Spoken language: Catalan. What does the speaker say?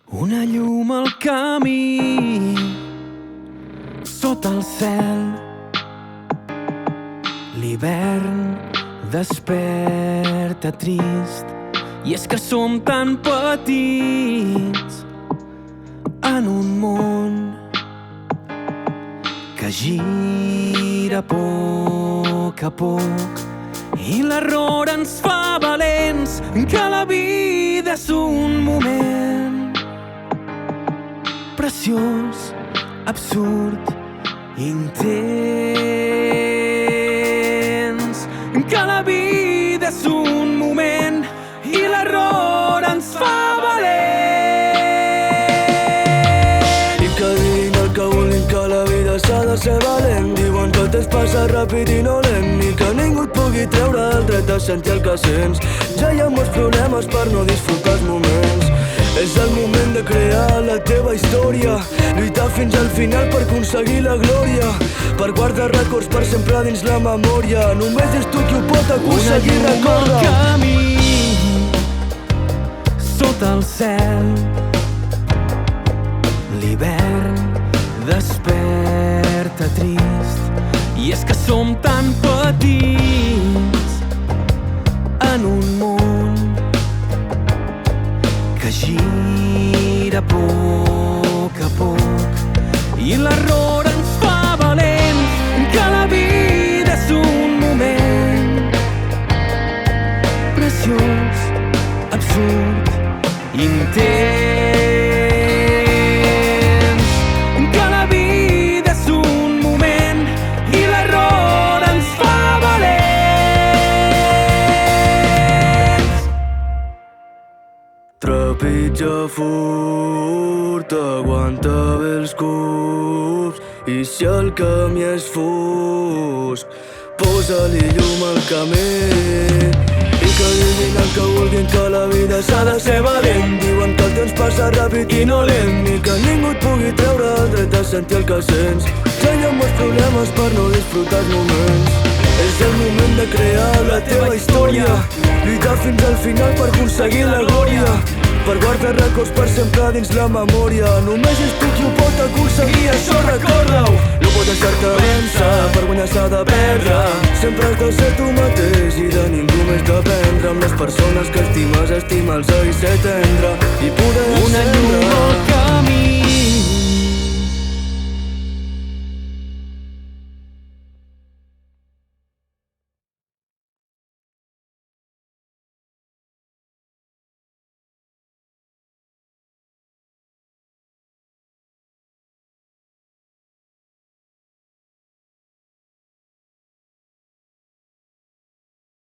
Una llum al camí, sota el cel. L'hivern desperta trist, i és que som tan petits en un món que gira a poc i l'error ens fa valents, que la vida és un moment preciós, absurd, intens, que la vida és un moment i l'error ens fa valents. I que diguin el que vulguin, que la vida s'ha de ser valent. Diuen que el temps passa ràpid i no lent, ni que ningú et pugui treure el dret de sentir el que sents. Ja hi ha molts problemes per no disfrutar els moments. És el moment de crear la teva història, lluitar fins al final per aconseguir la glòria, per guardar records per sempre dins la memòria. Només és tu qui ho pot aconseguir, recorda. Una llum al camí, sota el cel. L'hivern desperta trist, i és que som tan petits en un món que gira a poc i l'error ens fa valents, que la vida és un moment preciós, absurd, intens, que la vida és un moment i l'error ens fa valents. Trepitja furt, aguanta bé els cubs, i si el camí és fosc, posa-li llum al camí. I que diguin el que vulguin, que la vida s'ha de ser valent. Diuen que el temps passa ràpid i no lent, ni que ningú et pugui treure el dret de sentir el que sents. Ja hi ha molts problemes per no disfrutar els moments. És el moment de crear la teva història, lluitar fins al final per aconseguir la glòria, per guardar records per sempre dins la memòria. Només és tu qui ho pot aconseguir, això recorda-ho. No pots deixar-te vèncer, per guanyar s'ha de perdre. Sempre has de ser tu mateix i de ningú més dependre. Amb les persones que estimes, estima'ls i ser tendre i poder Una llum al camí,